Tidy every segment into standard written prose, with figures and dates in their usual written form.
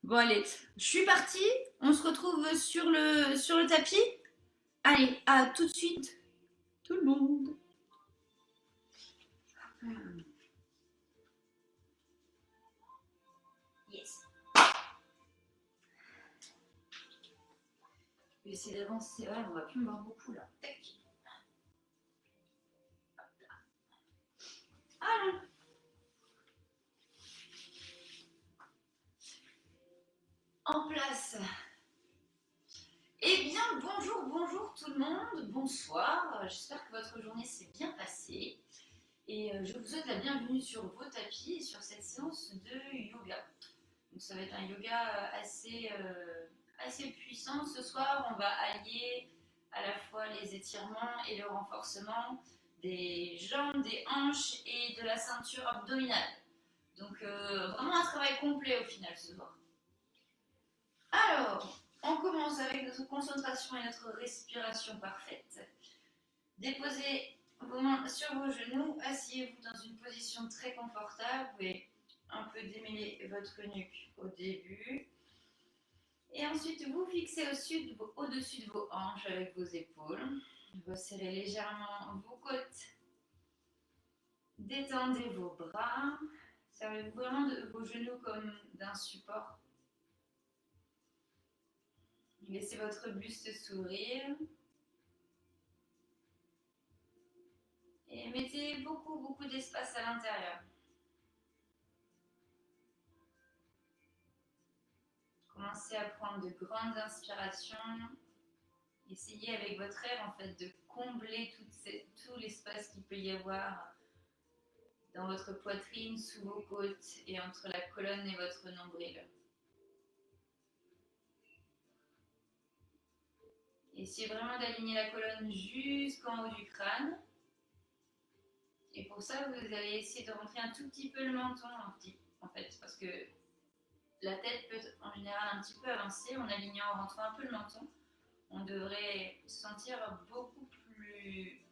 Bon allez, je suis partie, on se retrouve sur le tapis. Allez, à tout de suite, tout le monde. Yes. Je vais essayer d'avancer, ouais, on va plus me voir beaucoup là. Tac. Ah, en place. Eh bien, bonjour, bonjour tout le monde, bonsoir. J'espère que votre journée s'est bien passée. Et je vous souhaite la bienvenue sur vos tapis et sur cette séance de yoga. Donc ça va être un yoga assez puissant. Ce soir, on va allier à la fois les étirements et le renforcement des jambes, des hanches et de la ceinture abdominale. Donc vraiment un travail complet au final ce soir. Alors, on commence avec notre concentration et notre respiration parfaite. Déposez vos mains sur vos genoux, asseyez-vous dans une position très confortable. Vous pouvez un peu démêler votre nuque au début. Et ensuite, vous fixez au-dessus de vos hanches avec vos épaules. Resserrez légèrement vos côtes. Détendez vos bras. Servez-vous vraiment de vos genoux comme d'un support. Laissez votre buste s'ouvrir. Et mettez beaucoup, beaucoup d'espace à l'intérieur. Commencez à prendre de grandes inspirations. Essayez avec votre air en fait de combler tout l'espace qu'il peut y avoir dans votre poitrine, sous vos côtes et entre la colonne et votre nombril. Essayez vraiment d'aligner la colonne jusqu'en haut du crâne. Et pour ça, vous allez essayer de rentrer un tout petit peu le menton, en fait, parce que la tête peut en général un petit peu avancer. En alignant, en rentrant un peu le menton, on devrait se sentir beaucoup plus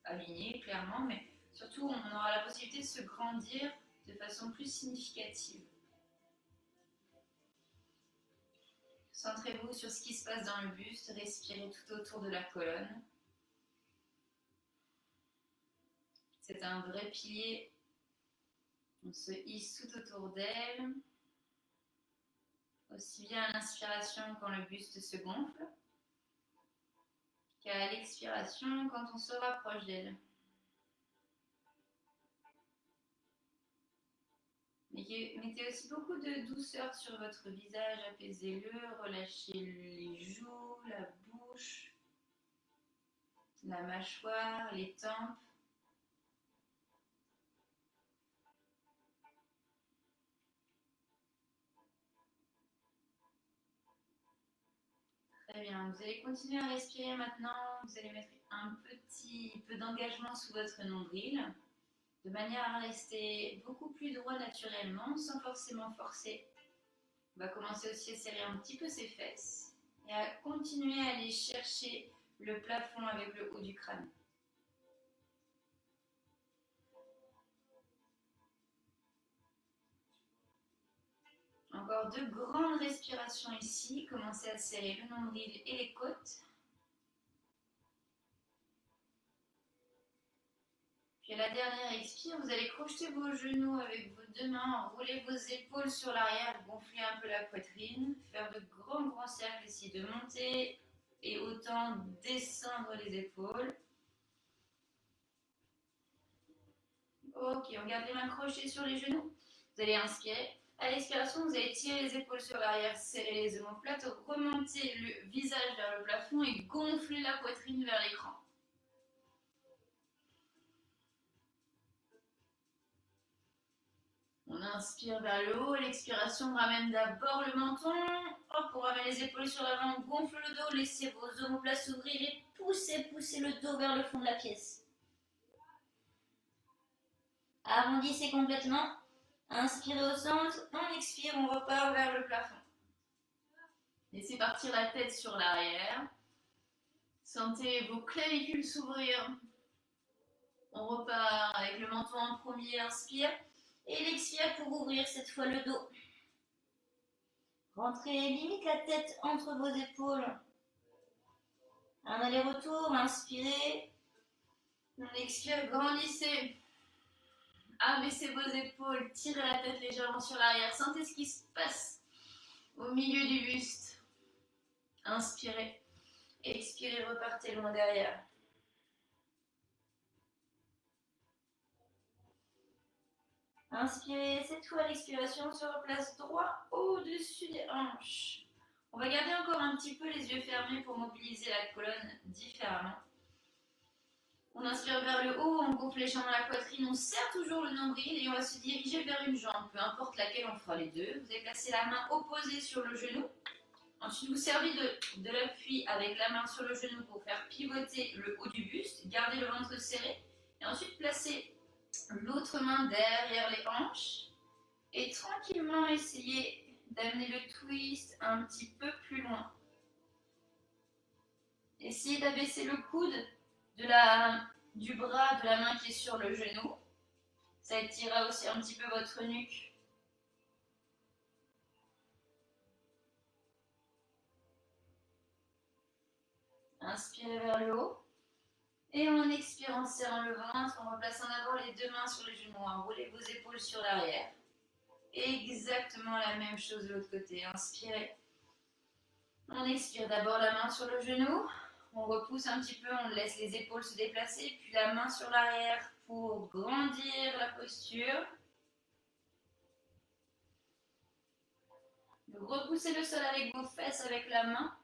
aligné, clairement, mais surtout, on aura la possibilité de se grandir de façon plus significative. Centrez-vous sur ce qui se passe dans le buste, respirez tout autour de la colonne. C'est un vrai pilier. On se hisse tout autour d'elle. Aussi bien à l'inspiration quand le buste se gonfle, qu'à l'expiration quand on se rapproche d'elle. Mettez aussi beaucoup de douceur sur votre visage, apaisez-le, relâchez les joues, la bouche, la mâchoire, les tempes. Très bien, vous allez continuer à respirer maintenant, vous allez mettre un petit peu d'engagement sous votre nombril, de manière à rester beaucoup plus droit naturellement, sans forcément forcer. On va commencer aussi à serrer un petit peu ses fesses et à continuer à aller chercher le plafond avec le haut du crâne. Encore deux grandes respirations ici. Commencez à serrer le nombril et les côtes. Puis à la dernière expire, vous allez crocheter vos genoux avec vos deux mains, enrouler vos épaules sur l'arrière, gonfler un peu la poitrine, faire de grands grands cercles ici, de monter et autant descendre les épaules. Ok, on garde les mains crochées sur les genoux. Vous allez inspirer. À l'expiration, vous allez tirer les épaules sur l'arrière, serrer les omoplates, remonter le visage vers le plafond et gonfler la poitrine vers l'écran. On inspire vers le haut, l'expiration ramène d'abord le menton. Hop, on ramène les épaules sur l'avant, on gonfle le dos, laissez vos omoplates s'ouvrir et poussez le dos vers le fond de la pièce. Arrondissez complètement. Inspirez au centre, on expire, on repart vers le plafond. Laissez partir la tête sur l'arrière. Sentez vos clavicules s'ouvrir. On repart avec le menton en premier, inspire. Et l'expire pour ouvrir cette fois le dos. Rentrez limite la tête entre vos épaules. Un aller-retour, inspirez. On expire, grandissez. Abaissez vos épaules, tirez la tête légèrement sur l'arrière. Sentez ce qui se passe au milieu du buste. Inspirez. Expirez, repartez loin derrière. Inspirez, cette fois l'expiration se replace droit au-dessus des hanches. On va garder encore un petit peu les yeux fermés pour mobiliser la colonne différemment. On inspire vers le haut, on gonfle les jambes à la poitrine, on serre toujours le nombril et on va se diriger vers une jambe, peu importe laquelle, on fera les deux. Vous allez placer la main opposée sur le genou. Ensuite, vous servez de l'appui avec la main sur le genou pour faire pivoter le haut du buste. Gardez le ventre serré. Et ensuite, placez l'autre main derrière les hanches. Et tranquillement, essayez d'amener le twist un petit peu plus loin. Essayez d'abaisser le coude du bras de la main qui est sur le genou. Ça étirera aussi un petit peu votre nuque. Inspirez vers le haut. Et en expirant, en serrant le ventre, on replace en avant les deux mains sur les genoux. Enroulez vos épaules sur l'arrière. Exactement la même chose de l'autre côté. Inspirez. On expire d'abord la main sur le genou. On repousse un petit peu, on laisse les épaules se déplacer. Puis la main sur l'arrière pour grandir la posture. Repoussez le sol avec vos fesses avec la main.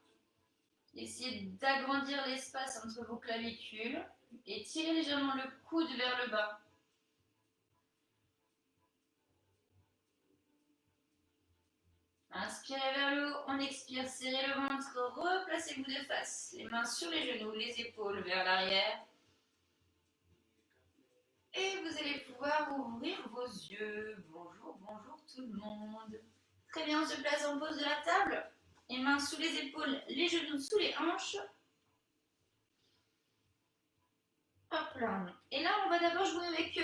Essayez d'agrandir l'espace entre vos clavicules et tirez légèrement le coude vers le bas. Inspirez vers le haut, on expire, serrez le ventre, replacez-vous de face, les mains sur les genoux, les épaules vers l'arrière. Et vous allez pouvoir ouvrir vos yeux. Bonjour, bonjour tout le monde. Très bien, on se place en pose de la table. Les mains sous les épaules, les genoux sous les hanches. Hop là. Et là, on va d'abord jouer avec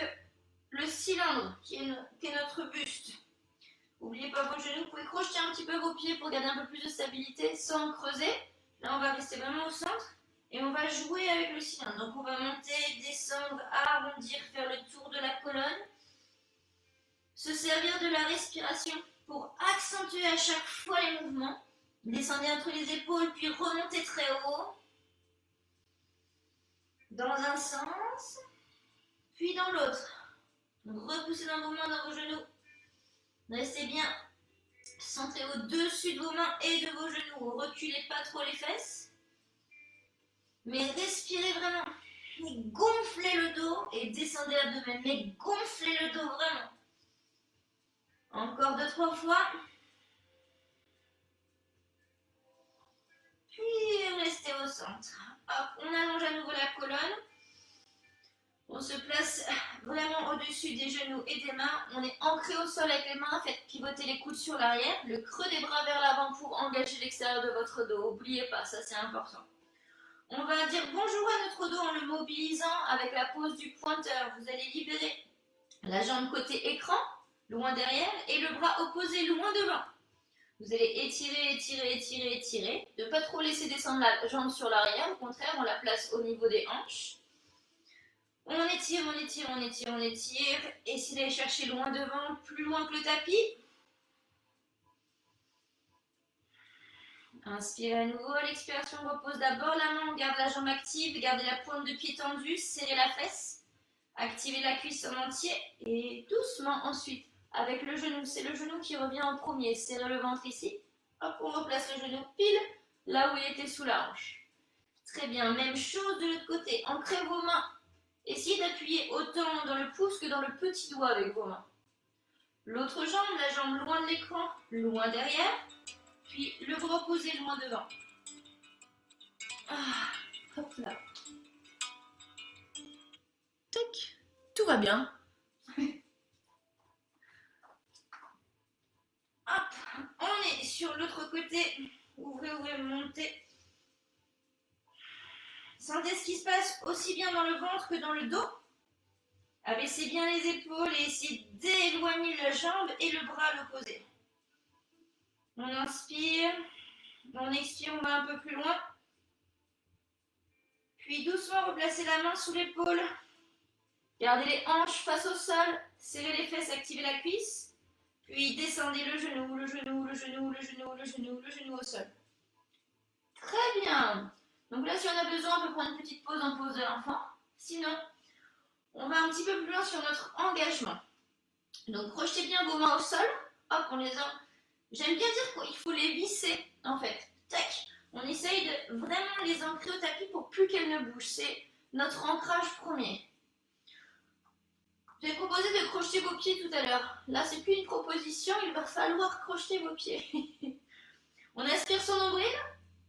le cylindre qui est notre buste. N'oubliez pas vos genoux, vous pouvez crocheter un petit peu vos pieds pour garder un peu plus de stabilité sans creuser. Là, on va rester vraiment au centre et on va jouer avec le cylindre. Donc, on va monter, descendre, arrondir, faire le tour de la colonne. Se servir de la respiration pour accentuer à chaque fois les mouvements. Descendez entre les épaules, puis remontez très haut. Dans un sens, puis dans l'autre. Repoussez dans vos mains, dans vos genoux. Restez bien centré au-dessus de vos mains et de vos genoux. Reculez pas trop les fesses. Mais respirez vraiment. Et gonflez le dos et descendez l'abdomen. Mais gonflez le dos vraiment. Encore 2-3 fois. Puis restez au centre. Hop, on allonge à nouveau la colonne. On se place vraiment au-dessus des genoux et des mains. On est ancré au sol avec les mains. Faites pivoter les coudes sur l'arrière. Le creux des bras vers l'avant pour engager l'extérieur de votre dos. N'oubliez pas, ça c'est important. On va dire bonjour à notre dos en le mobilisant avec la pose du pointeur. Vous allez libérer la jambe côté écran, loin derrière, et le bras opposé loin devant. Vous allez étirer, étirer, étirer, étirer. Ne pas trop laisser descendre la jambe sur l'arrière. Au contraire, on la place au niveau des hanches. On étire, on étire, on étire, on étire. Essayez d'aller chercher loin devant, plus loin que le tapis. Inspirez à nouveau. À l'expiration, on repose d'abord la main. On garde la jambe active. Gardez la pointe de pied tendue. Serrez la fesse. Activez la cuisse en entier. Et doucement ensuite, avec le genou. C'est le genou qui revient en premier. Serrez le ventre ici. Hop, on replace le genou pile là où il était sous la hanche. Très bien. Même chose de l'autre côté. Ancrez vos mains. Essayez d'appuyer autant dans le pouce que dans le petit doigt avec vos mains. L'autre jambe, la jambe loin de l'écran, loin derrière, puis le bras posé loin devant. Ah, hop là. Tac, tout va bien. Hop, on est sur l'autre côté. Ouvrez, ouvrez, montez. Sentez ce qui se passe aussi bien dans le ventre que dans le dos. Abaissez bien les épaules et essayez d'éloigner la jambe et le bras à l'opposé. On inspire, on expire, on va un peu plus loin. Puis doucement, replacez la main sous l'épaule. Gardez les hanches face au sol, serrez les fesses, activez la cuisse. Puis descendez le genou, le genou, le genou, le genou, le genou, le genou au sol. Très bien. Donc là, si on a besoin, on peut prendre une petite pause en pause de l'enfant. Sinon, on va un petit peu plus loin sur notre engagement. Donc, crochetez bien vos mains au sol. Hop, on les a. J'aime bien dire qu'il faut les visser, en fait. Tac. On essaye de vraiment les ancrer au tapis pour plus qu'elles ne bougent. C'est notre ancrage premier. J'ai proposé de crocheter vos pieds tout à l'heure. Là, c'est plus une proposition, il va falloir crocheter vos pieds. On aspire son nombril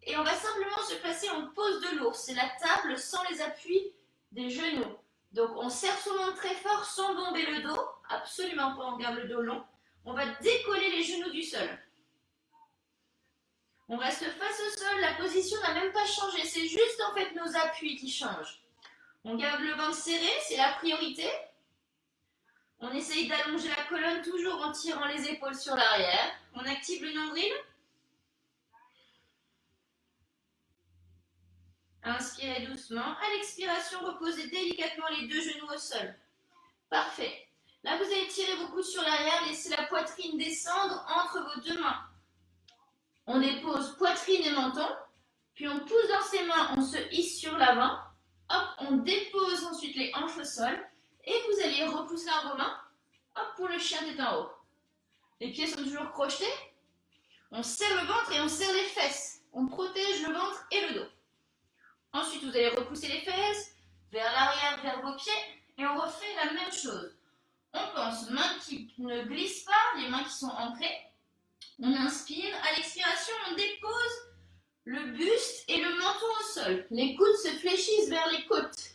et on va simplement se placer en pose de l'ours. C'est la table sans les appuis des genoux. Donc, on serre son ventre très fort sans bomber le dos. Absolument pas, on garde le dos long. On va décoller les genoux du sol. On reste face au sol, la position n'a même pas changé. C'est juste en fait nos appuis qui changent. On garde le ventre serré, c'est la priorité. On essaye d'allonger la colonne toujours en tirant les épaules sur l'arrière. On active le nombril. Inspirez doucement. À l'expiration, reposez délicatement les deux genoux au sol. Parfait. Là, vous allez tirer vos coudes sur l'arrière, laissez la poitrine descendre entre vos deux mains. On dépose poitrine et menton, puis on pousse dans ses mains, on se hisse sur l'avant. Hop, on dépose ensuite les hanches au sol. Et vous allez repousser dans vos mains. Hop, pour le chien tête en haut. Les pieds sont toujours crochetés. On serre le ventre et on serre les fesses. On protège le ventre et le dos. Ensuite, vous allez repousser les fesses vers l'arrière, vers vos pieds. Et on refait la même chose. On pense mains qui ne glissent pas, les mains qui sont ancrées. On inspire. À l'expiration, on dépose le buste et le menton au sol. Les coudes se fléchissent vers les côtes.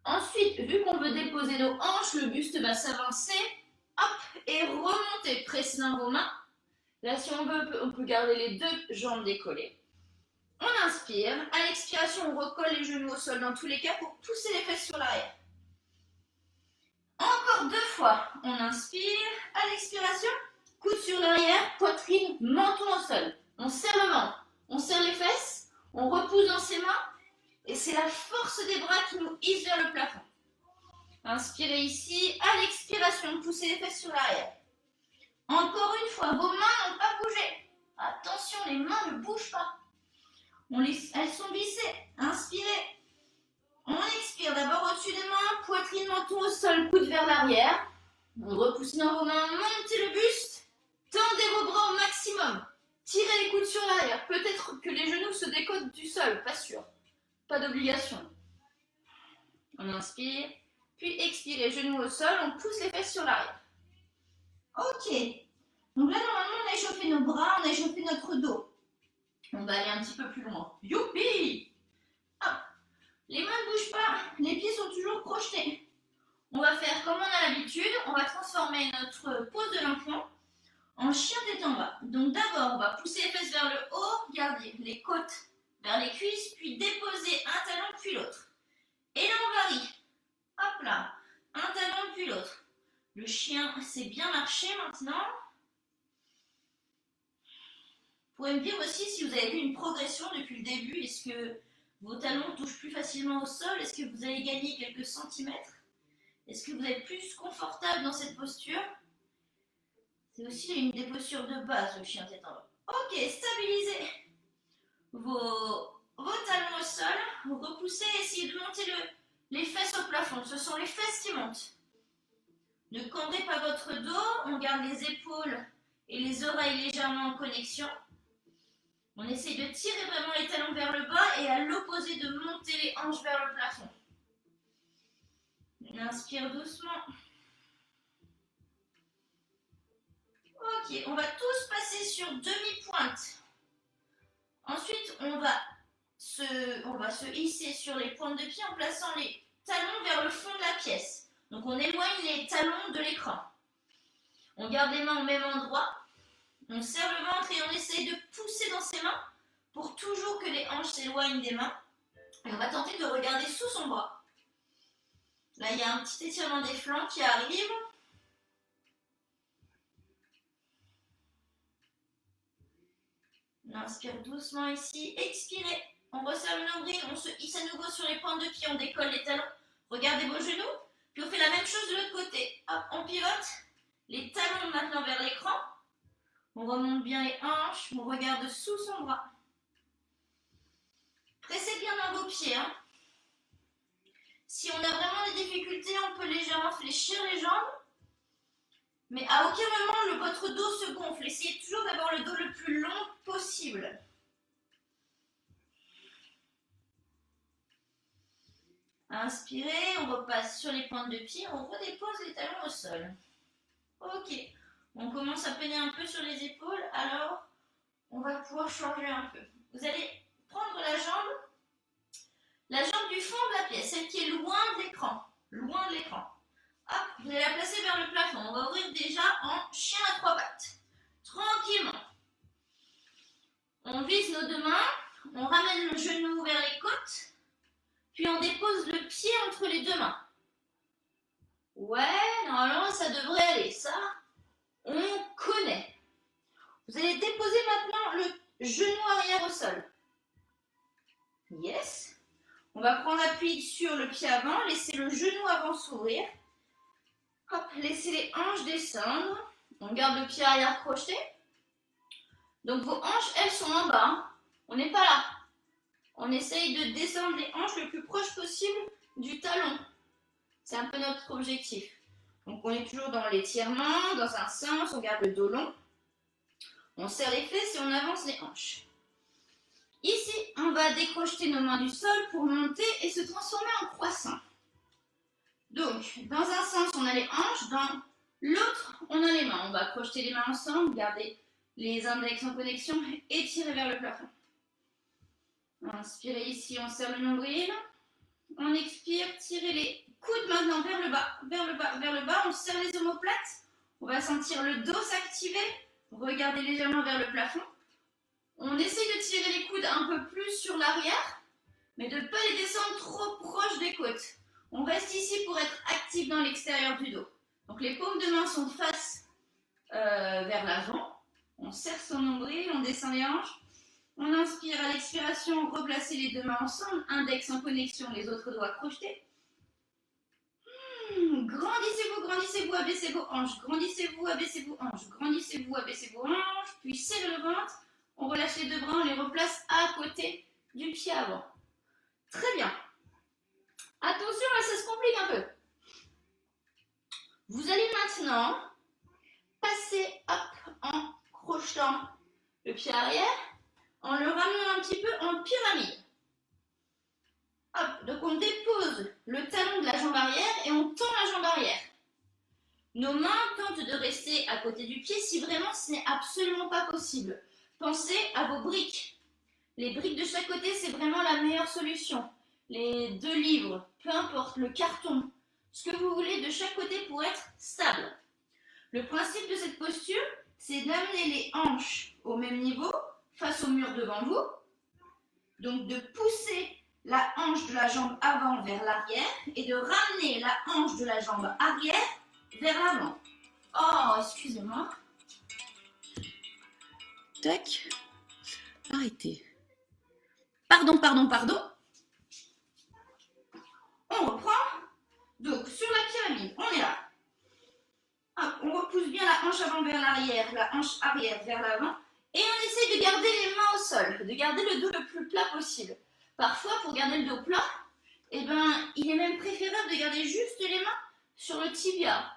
Ensuite, vu qu'on veut déposer nos hanches, le buste va s'avancer. Hop, et remonter. Pressez dans vos mains. Là, si on veut, on peut garder les deux jambes décollées. On inspire. À l'expiration, on recolle les genoux au sol dans tous les cas pour pousser les fesses sur l'arrière. Encore 2 fois. On inspire. À l'expiration, coude sur l'arrière, poitrine, menton au sol. On serre le ventre. On serre les fesses. On repousse dans ses mains. Et c'est la force des bras qui nous hisse vers le plafond. Inspirez ici. À l'expiration, poussez les fesses sur l'arrière. Encore une fois, vos mains n'ont pas bougé. Attention, les mains ne bougent pas. Elles sont vissées. Inspirez. On expire d'abord au-dessus des mains, poitrine, menton au sol, coude vers l'arrière. Vous repoussez dans vos mains, montez le buste. Tendez vos bras au maximum. Tirez les coudes sur l'arrière. Peut-être que les genoux se décotent du sol, pas sûr. Pas d'obligation. On inspire, puis expirez, genoux au sol, on pousse les fesses sur l'arrière. Ok. Donc là, normalement, on a échauffé nos bras, on a échauffé notre dos. On va aller un petit peu plus loin. Youpi! Hop. Les mains ne bougent pas, les pieds sont toujours crochetés. On va faire comme on a l'habitude, on va transformer notre pose de l'enfant en chien tête en bas. Donc d'abord, on va pousser les fesses vers le haut, garder les côtes vers les cuisses, puis déposer un talon puis l'autre. Et là, on varie. Hop là, un talon puis l'autre. Le chien s'est bien marché maintenant. Vous pouvez me dire aussi si vous avez vu une progression depuis le début. Est-ce que vos talons touchent plus facilement au sol? Est-ce que vous avez gagné quelques centimètres? Est-ce que vous êtes plus confortable dans cette posture? C'est aussi une des postures de base, le chien tête en bas. Ok, stabilisez vos talons au sol. Vous repoussez, essayez de monter les fesses au plafond. Ce sont les fesses qui montent. Ne cambrez pas votre dos. On garde les épaules et les oreilles légèrement en connexion. On essaye de tirer vraiment les talons vers le bas et à l'opposé de monter les hanches vers le plafond. On inspire doucement. Ok, on va tous passer sur demi-pointe. Ensuite, on va se hisser sur les pointes de pied en plaçant les talons vers le fond de la pièce. Donc on éloigne les talons de l'écran. On garde les mains au même endroit. On serre le ventre et on essaye de pousser dans ses mains pour toujours que les hanches s'éloignent des mains. Et on va tenter de regarder sous son bras. Là, il y a un petit étirement des flancs qui arrive. On inspire doucement ici. Expirez. On resserre le nombril. On se hisse à nouveau sur les pointes de pied. On décolle les talons. Regardez vos genoux. Puis on fait la même chose de l'autre côté. Hop, on pivote. Les talons maintenant vers l'écran. On remonte bien les hanches. On regarde sous son bras. Pressez bien dans vos pieds. Hein. Si on a vraiment des difficultés, on peut légèrement fléchir les jambes. Mais à aucun moment, votre dos se gonfle. Essayez toujours d'avoir le dos le plus long possible. Inspirez, on repasse sur les pointes de pied, on redépose les talons au sol. Ok, on commence à peiner un peu sur les épaules, alors on va pouvoir changer un peu. Vous allez prendre la jambe du fond de la pièce, celle qui est loin de l'écran. Loin de l'écran. Hop, vous allez la placer vers le plafond. On va ouvrir déjà en chien à 3 pattes. Tranquillement. On vise nos deux mains, on ramène le genou vers les côtes, puis on dépose le pied entre les deux mains. Ouais, normalement ça devrait aller. Ça, on connaît. Vous allez déposer maintenant le genou arrière au sol. Yes. On va prendre appui sur le pied avant, laisser le genou avant s'ouvrir. Hop, laissez les hanches descendre. On garde le pied arrière projeté. Donc vos hanches, elles sont en bas. Hein. On n'est pas là. On essaye de descendre les hanches le plus proche possible du talon. C'est un peu notre objectif. Donc on est toujours dans l'étirement, dans un sens, on garde le dos long. On serre les fesses et on avance les hanches. Ici, on va décrocher nos mains du sol pour monter et se transformer en croissant. Donc, dans un sens, on a les hanches, dans l'autre, on a les mains. On va crocheter les mains ensemble, garder les index en connexion et tirer vers le plafond. Inspirez ici, on serre le nombril. On expire, tirez les coudes maintenant vers le bas, vers le bas, vers le bas. On serre les omoplates. On va sentir le dos s'activer. Regardez légèrement vers le plafond. On essaye de tirer les coudes un peu plus sur l'arrière, mais de ne pas les descendre trop proche des côtes. On reste ici pour être actif dans l'extérieur du dos. Donc les paumes de main sont face vers l'avant. On serre son nombril, on descend les hanches. On inspire à l'expiration, replacez les deux mains ensemble, index en connexion, les autres doigts crochetés. Grandissez-vous, abaissez vos hanches. Grandissez-vous, abaissez vos hanches. Grandissez-vous, abaissez vos hanches. Puis serrez le ventre. On relâche les deux bras, on les replace à côté du pied avant. Très bien. Attention, là, ça se complique un peu. Vous allez maintenant passer hop, en crochetant le pied arrière, en le ramenant un petit peu en pyramide. Hop, donc on dépose le talon de la jambe arrière et on tend la jambe arrière. Nos mains tentent de rester à côté du pied si vraiment ce n'est absolument pas possible. Pensez à vos briques. Les briques de chaque côté, c'est vraiment la meilleure solution. Les 2 livres, peu importe, le carton, ce que vous voulez de chaque côté pour être stable. Le principe de cette posture, c'est d'amener les hanches au même niveau, face au mur devant vous. Donc de pousser la hanche de la jambe avant vers l'arrière et de ramener la hanche de la jambe arrière vers l'avant. Oh, excusez-moi. Tac. Arrêtez. Pardon. On reprend. Donc, sur la pyramide, on est là. Hop, on repousse bien la hanche avant vers l'arrière, la hanche arrière vers l'avant. Et on essaye de garder les mains au sol, de garder le dos le plus plat possible. Parfois, pour garder le dos plat, il est même préférable de garder juste les mains sur le tibia.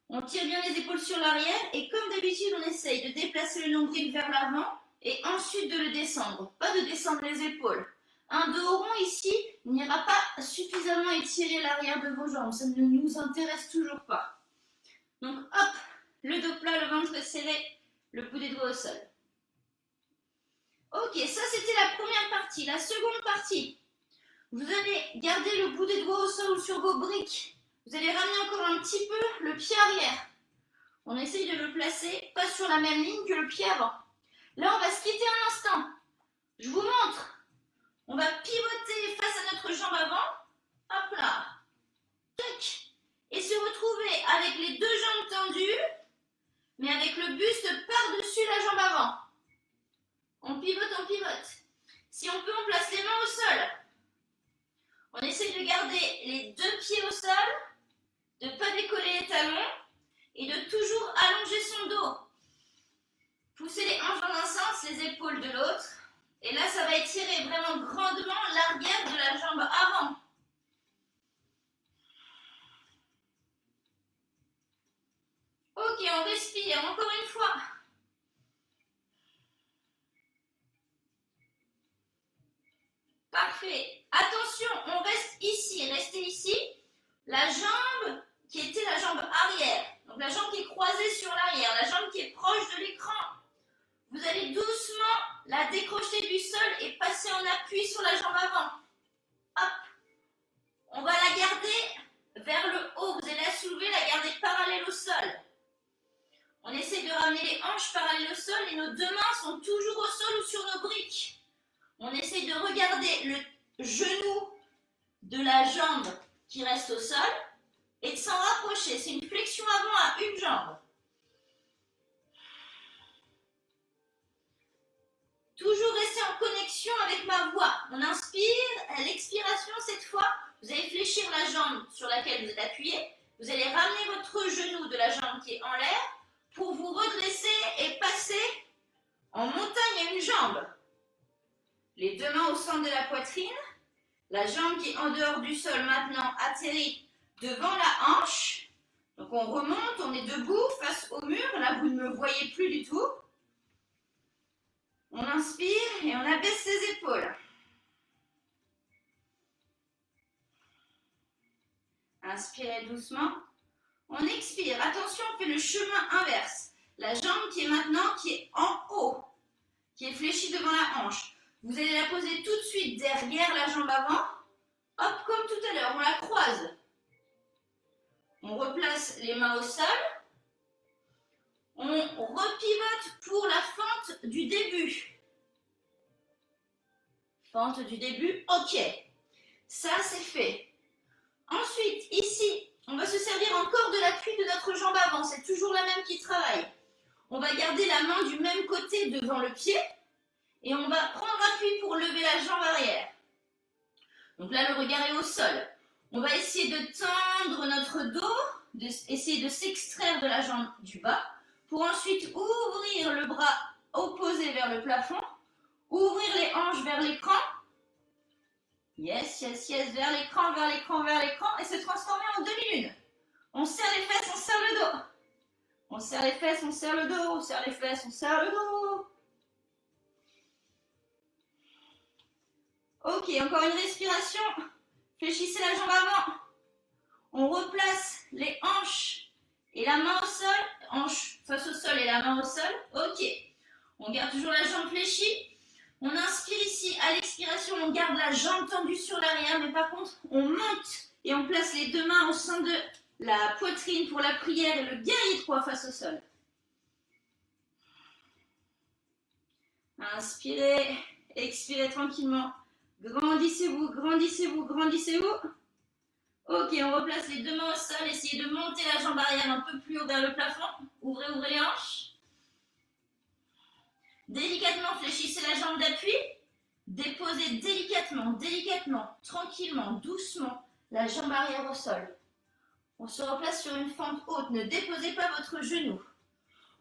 On tire bien les épaules sur l'arrière et comme d'habitude, on essaye de déplacer le nombril vers l'avant et ensuite de le descendre. Pas de descendre les épaules. Un dos rond ici n'ira pas suffisamment étirer l'arrière de vos jambes. Ça ne nous intéresse toujours pas. Donc hop, le dos plat, le ventre serré, le bout des doigts au sol. Ok, ça c'était la première partie. La seconde partie, vous allez garder le bout des doigts au sol sur vos briques. Vous allez ramener encore un petit peu le pied arrière. On essaye de le placer pas sur la même ligne que le pied avant. Là, on va se quitter un instant. Je vous montre. On va pivoter face à notre jambe avant. Hop là. Tac. Et se retrouver avec les deux jambes tendues, mais avec le buste par-dessus la jambe avant. Si on peut, on place les mains au sol. On essaie de garder les deux pieds au sol, de ne pas décoller les talons et de toujours allonger son dos. Poussez les hanches dans un sens, les épaules de l'autre. Et là, ça va étirer vraiment grandement l'arrière de la jambe avant. Ok, on respire encore une fois. Parfait. Attention, on reste ici. Restez ici. La jambe qui était la jambe arrière, donc la jambe qui est croisée sur l'arrière, la jambe qui est proche de l'écran. Vous allez doucement la décrocher du sol et passer en appui sur la jambe avant. Hop. On va la garder vers le haut. Vous allez la soulever, la garder parallèle au sol. On essaie de ramener les hanches parallèles au sol et nos deux mains sont toujours au sol ou sur nos briques. On essaie de regarder le genou de la jambe qui reste au sol et de s'en rapprocher. C'est une flexion avant à une jambe. Toujours rester en connexion avec ma voix. On inspire, à l'expiration cette fois, vous allez fléchir la jambe sur laquelle vous êtes appuyé. Vous allez ramener votre genou de la jambe qui est en l'air pour vous redresser et passer en montagne à une jambe. Les deux mains au centre de la poitrine. La jambe qui est en dehors du sol maintenant atterrit devant la hanche. Donc on remonte, on est debout face au mur. Là, vous ne me voyez plus du tout. On inspire et on abaisse ses épaules. Inspirez doucement. On expire. Attention, on fait le chemin inverse. La jambe qui est maintenant qui est en haut, qui est fléchie devant la hanche. Vous allez la poser tout de suite derrière la jambe avant. Hop, comme tout à l'heure, on la croise. On replace les mains au sol. On repivote pour la fente du début. Fente du début, ok. Ça, c'est fait. Ensuite, ici, on va se servir encore de l'appui de notre jambe avant. C'est toujours la même qui travaille. On va garder la main du même côté devant le pied. Et on va prendre appui pour lever la jambe arrière. Donc là, le regard est au sol. On va essayer de tendre notre dos, essayer de s'extraire de la jambe du bas, pour ensuite ouvrir le bras opposé vers le plafond, ouvrir les hanches vers l'écran. Yes, yes, yes, vers l'écran, vers l'écran, vers l'écran, et se transformer en demi-lune. On serre les fesses, on serre le dos. On serre les fesses, on serre le dos, on serre les fesses, on serre le dos. Ok, encore une respiration. Fléchissez la jambe avant. On replace les hanches et la main au sol. Hanche face au sol et la main au sol. Ok. On garde toujours la jambe fléchie. On inspire ici. À l'expiration, on garde la jambe tendue sur l'arrière. Mais par contre, on monte et on place les deux mains au sein de la poitrine pour la prière et le guerrier 3 face au sol. Inspirez. Expirez tranquillement. Grandissez-vous, grandissez-vous, grandissez-vous. Ok, on replace les deux mains au sol. Essayez de monter la jambe arrière un peu plus haut vers le plafond. Ouvrez, ouvrez les hanches. Délicatement, fléchissez la jambe d'appui. Déposez délicatement, délicatement, tranquillement, doucement la jambe arrière au sol. On se replace sur une fente haute. Ne déposez pas votre genou.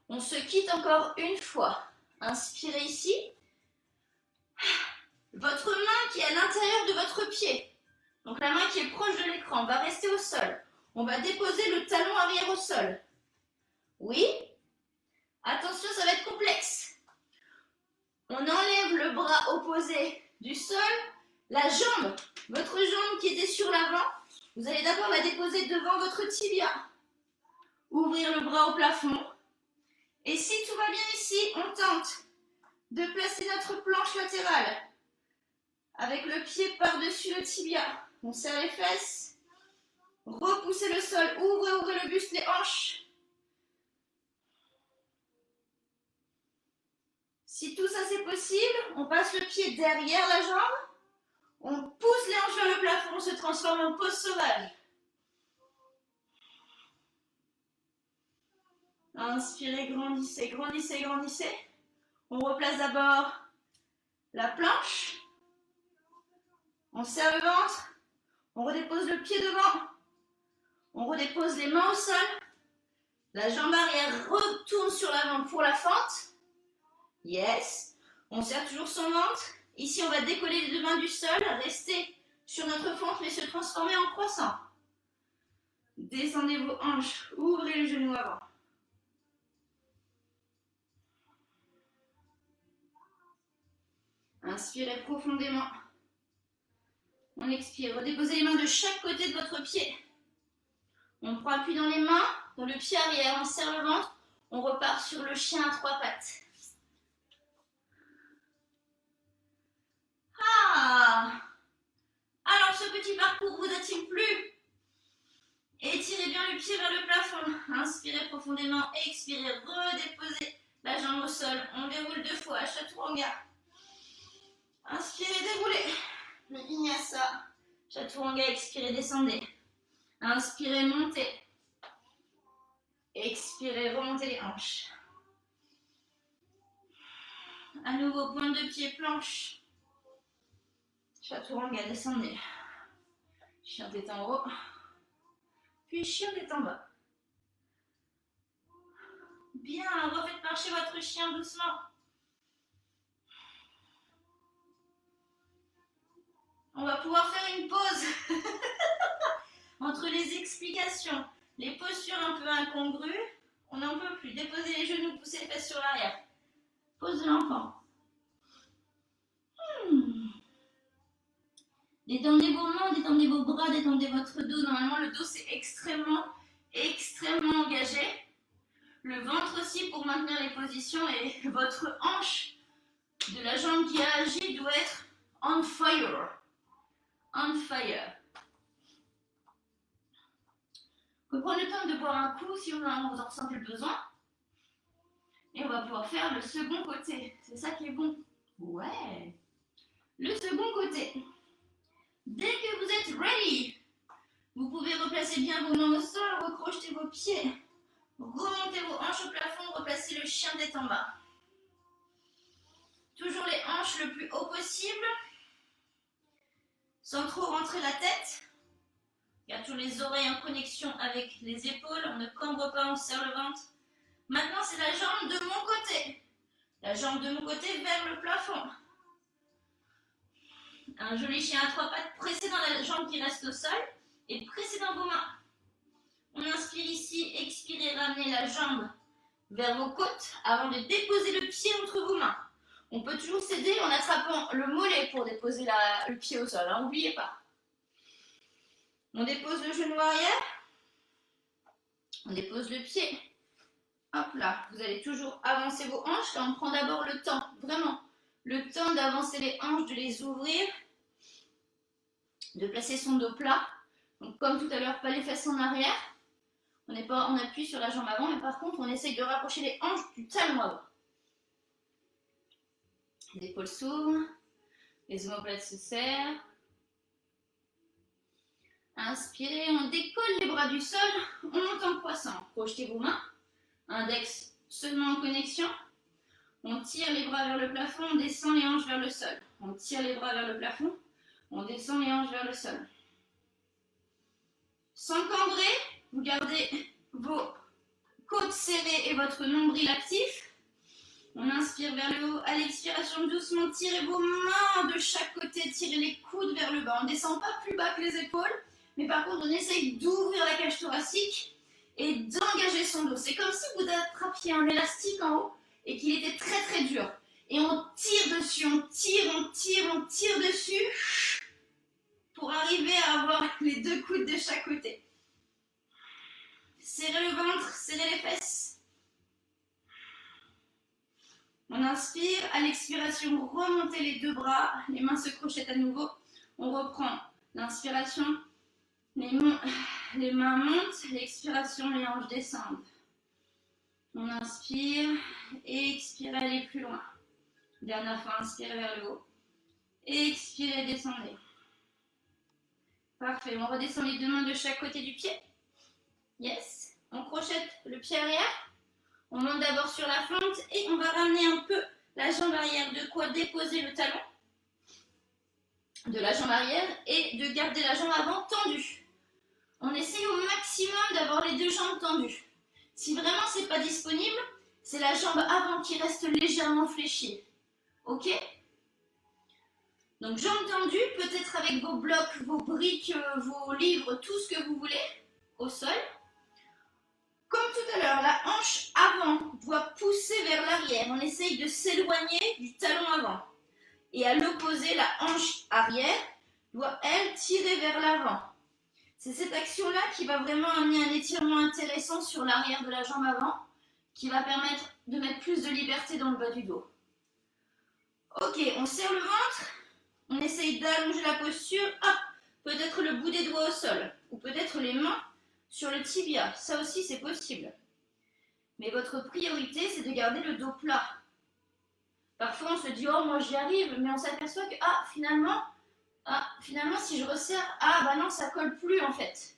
On se quitte encore une fois. Inspirez ici. Votre main qui est à l'intérieur de votre pied, donc la main qui est proche de l'écran, va rester au sol. On va déposer le talon arrière au sol. Oui. Attention, ça va être complexe. On enlève le bras opposé du sol. La jambe, votre jambe qui était sur l'avant, vous allez d'abord la déposer devant votre tibia. Ouvrir le bras au plafond. Et si tout va bien ici, on tente de placer notre planche latérale avec le pied par-dessus le tibia. On serre les fesses. Repoussez le sol. Ouvrez, ouvrez le buste, les hanches. Si tout ça c'est possible, on passe le pied derrière la jambe. On pousse les hanches vers le plafond. On se transforme en pose sauvage. Inspirez, grandissez, grandissez, grandissez. On replace d'abord la planche. On serre le ventre. On redépose le pied devant. On redépose les mains au sol. La jambe arrière retourne sur l'avant pour la fente. Yes. On serre toujours son ventre. Ici, on va décoller les deux mains du sol, rester sur notre fente, mais se transformer en croissant. Descendez vos hanches, ouvrez le genou avant. Inspirez profondément. On expire. Redéposez les mains de chaque côté de votre pied. On prend appui dans les mains, dans le pied arrière, on serre le ventre. On repart sur le chien à trois pattes. Ah! Alors, ce petit parcours vous a-t-il plu? Étirez bien le pied vers le plafond. Inspirez profondément, expirez, redéposez la jambe au sol. On déroule 2 fois, chaturanga. Inspirez, déroulez. Le vinyasa. Chaturanga, expirez, descendez. Inspirez, montez. Expirez, remontez les hanches. À nouveau, pointe de pied, planche. Chaturanga, descendez. Chien tête en haut. Puis chien tête en bas. Bien, refaites marcher votre chien doucement. On va pouvoir faire une pause entre les explications, les postures un peu incongrues. On n'en peut plus. Déposez les genoux, poussez les fesses sur l'arrière. Pose de l'enfant. Détendez vos mains, détendez vos bras, détendez votre dos. Normalement, le dos, c'est extrêmement engagé. Le ventre aussi pour maintenir les positions et votre hanche de la jambe qui a agi doit être on fire. On fire. Vous pouvez prendre le temps de boire un coup si vous en ressentez le besoin. Et on va pouvoir faire le second côté. C'est ça qui est bon. Ouais. Le second côté. Dès que vous êtes ready, vous pouvez replacer bien vos mains au sol, recrocheter vos pieds, remontez vos hanches au plafond, replacer le chien tête en bas. Toujours les hanches le plus haut possible, sans trop rentrer la tête. Garde toujours les oreilles en connexion avec les épaules, on ne cambre pas, on serre le ventre. Maintenant, c'est la jambe de mon côté. La jambe de mon côté vers le plafond. Un joli chien à trois pattes, pressez dans la jambe qui reste au sol et pressez dans vos mains. On inspire ici, expirez, ramenez la jambe vers vos côtes avant de déposer le pied entre vos mains. On peut toujours s'aider en attrapant le mollet pour déposer le pied au sol, n'oubliez pas. On dépose le genou arrière, on dépose le pied. Hop là, vous allez toujours avancer vos hanches. Là, on prend d'abord le temps, vraiment, le temps d'avancer les hanches, de les ouvrir, de placer son dos plat. Donc, comme tout à l'heure, pas les fesses en arrière. On n'est pas en appui sur la jambe avant, mais par contre, on essaye de rapprocher les hanches du talon avant. Les épaules s'ouvrent, les omoplates se serrent. Inspirez, on décolle les bras du sol, on monte en croissant. Projetez vos mains, index seulement en connexion. On tire les bras vers le plafond, on descend les hanches vers le sol. On tire les bras vers le plafond, on descend les hanches vers le sol. Sans cambrer, vous gardez vos côtes serrées et votre nombril actif. On inspire vers le haut. À l'expiration, doucement, tirez vos mains de chaque côté, tirez les coudes vers le bas. On ne descend pas plus bas que les épaules, mais par contre, on essaye d'ouvrir la cage thoracique et d'engager son dos. C'est comme si vous attrapiez un élastique en haut et qu'il était très très dur. Et on tire dessus, on tire dessus pour arriver à avoir les deux coudes de chaque côté. Serrez le ventre, serrez les fesses. On inspire, à l'expiration, remontez les deux bras, les mains se crochettent à nouveau. On reprend l'inspiration, les mains montent, l'expiration, les hanches descendent. On inspire, expirez, allez plus loin. Dernière fois, inspirez vers le haut. Expirez, descendez. Parfait, on redescend les deux mains de chaque côté du pied. Yes. On crochette le pied arrière. On monte d'abord sur la fente et on va ramener un peu la jambe arrière, de quoi déposer le talon. de la jambe arrière et de garder la jambe avant tendue. On essaye au maximum d'avoir les deux jambes tendues. Si vraiment c'est pas disponible, c'est la jambe avant qui reste légèrement fléchie. Ok? Donc jambes tendues, peut-être avec vos blocs, vos briques, vos livres, tout ce que vous voulez, au sol. Comme tout à l'heure, la hanche avant doit pousser vers l'arrière. On essaye de s'éloigner du talon avant. Et à l'opposé, la hanche arrière doit, elle, tirer vers l'avant. C'est cette action-là qui va vraiment amener un étirement intéressant sur l'arrière de la jambe avant, qui va permettre de mettre plus de liberté dans le bas du dos. Ok, on serre le ventre, on essaye d'allonger la posture. Hop, peut-être le bout des doigts au sol, ou peut-être les mains sur le tibia, ça aussi c'est possible. Mais votre priorité, c'est de garder le dos plat. Parfois on se dit, oh moi j'y arrive, mais on s'aperçoit que, finalement si je resserre, bah non, ça colle plus en fait.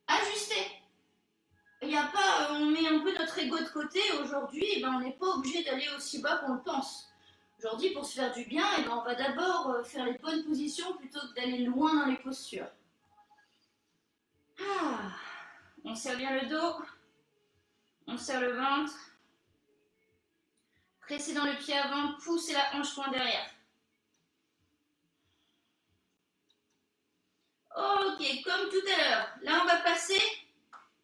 Ajustez. Il n'y a pas, on met un peu notre ego de côté. Aujourd'hui, on n'est pas obligé d'aller aussi bas qu'on le pense. Aujourd'hui, pour se faire du bien, on va d'abord faire les bonnes positions plutôt que d'aller loin dans les postures. On serre bien le dos, on serre le ventre, pressez dans le pied avant, poussez la hanche loin derrière. Ok, comme tout à l'heure, là on va passer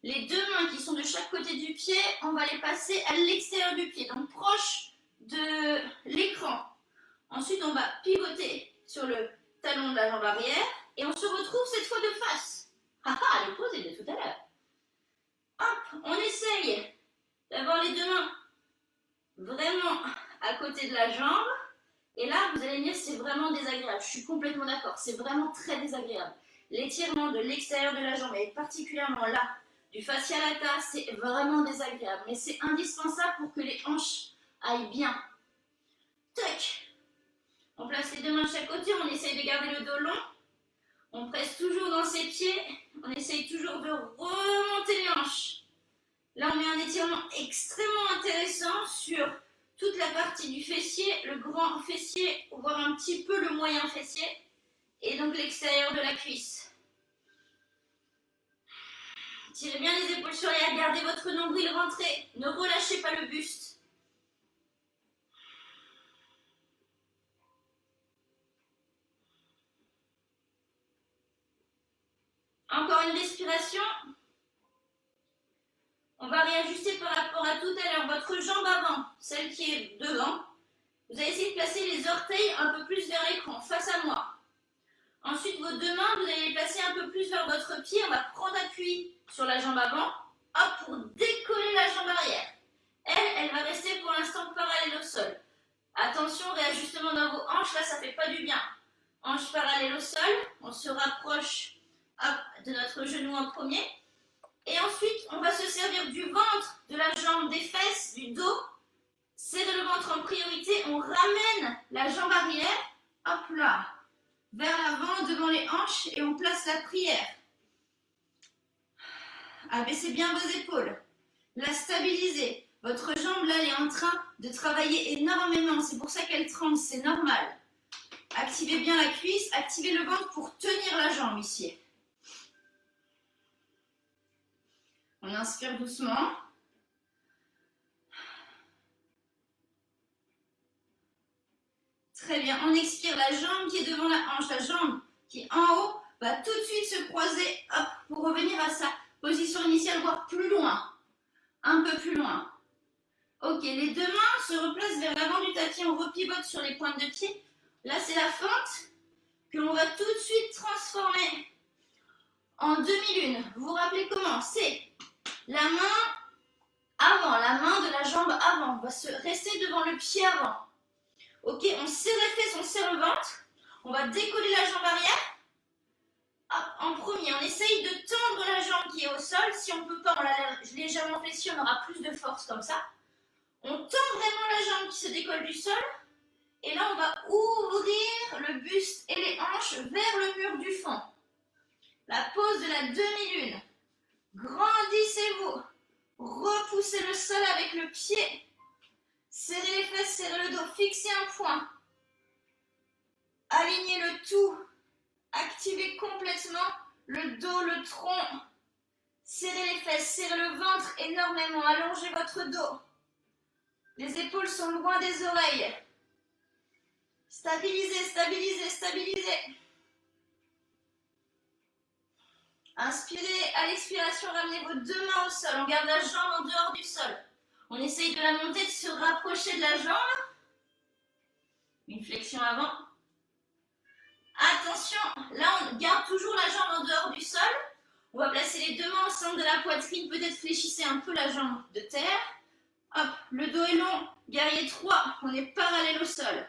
les deux mains qui sont de chaque côté du pied, on va les passer à l'extérieur du pied, donc proche de l'écran. Ensuite, on va pivoter sur le talon de la jambe arrière et on se retrouve cette fois de face. L'opposé de tout à l'heure. Hop, on essaye d'avoir les deux mains vraiment à côté de la jambe. Et là, vous allez me dire, c'est vraiment désagréable. Je suis complètement d'accord, c'est vraiment très désagréable. L'étirement de l'extérieur de la jambe, et particulièrement là, du fascia lata, c'est vraiment désagréable. Mais c'est indispensable pour que les hanches aillent bien. Tac. On place les deux mains de chaque côté, on essaye de garder le dos long. On presse toujours dans ses pieds, on essaye toujours de remonter les hanches. Là, on met un étirement extrêmement intéressant sur toute la partie du fessier, le grand fessier, voire un petit peu le moyen fessier, et donc l'extérieur de la cuisse. Tirez bien les épaules sur l'arrière, gardez votre nombril rentré, ne relâchez pas le buste. Encore une respiration. On va réajuster par rapport à tout à l'heure. Votre jambe avant, celle qui est devant, vous allez essayer de placer les orteils un peu plus vers l'écran, face à moi. Ensuite, vos deux mains, vous allez les placer un peu plus vers votre pied. On va prendre appui sur la jambe avant, pour décoller la jambe arrière. Elle va rester pour l'instant parallèle au sol. Attention, réajustement dans vos hanches, là, ça ne fait pas du bien. Hanches parallèles au sol, on se rapproche de notre genou en premier. Et ensuite, on va se servir du ventre, de la jambe, des fesses, du dos. Serrez le ventre en priorité. On ramène la jambe arrière, hop là, vers l'avant, devant les hanches, et on place la prière. Abaissez bien vos épaules. La stabilisez. Votre jambe, là, elle est en train de travailler énormément. C'est pour ça qu'elle tremble, c'est normal. Activez bien la cuisse, activez le ventre pour tenir la jambe ici. On inspire doucement. Très bien. On expire, la jambe qui est devant la hanche, la jambe qui est en haut, va tout de suite se croiser, pour revenir à sa position initiale, voire plus loin. Un peu plus loin. Ok, les deux mains se replacent vers l'avant du tapis, on repivote sur les pointes de pied. Là, c'est la fente que l'on va tout de suite transformer en demi-lune. Vous vous rappelez comment? C'est la main avant, la main de la jambe avant. On va se rester devant le pied avant. Ok, on serre les fesses, on serre le ventre. On va décoller la jambe arrière. En premier, on essaye de tendre la jambe qui est au sol. Si on ne peut pas, on la légèrement fléchie, on aura plus de force comme ça. On tend vraiment la jambe qui se décolle du sol. Et là, on va ouvrir le buste et les hanches vers le mur du fond. La pose de la demi-lune. Grandissez-vous. Repoussez le sol avec le pied. Serrez les fesses, serrez le dos. Fixez un point. Alignez le tout complètement le dos, le tronc. Serrez les fesses, serrez le ventre énormément, allongez votre dos. Les épaules sont loin des oreilles. Stabilisez, stabilisez, stabilisez. Inspirez, à l'expiration, ramenez vos deux mains au sol. On garde la jambe en dehors du sol. On essaye de la monter, de se rapprocher de la jambe. Une flexion avant. Attention, là on garde toujours la jambe en dehors du sol. On va placer les deux mains au centre de la poitrine. Peut-être fléchissez un peu la jambe de terre. Hop, le dos est long. Guerrier 3, on est parallèle au sol.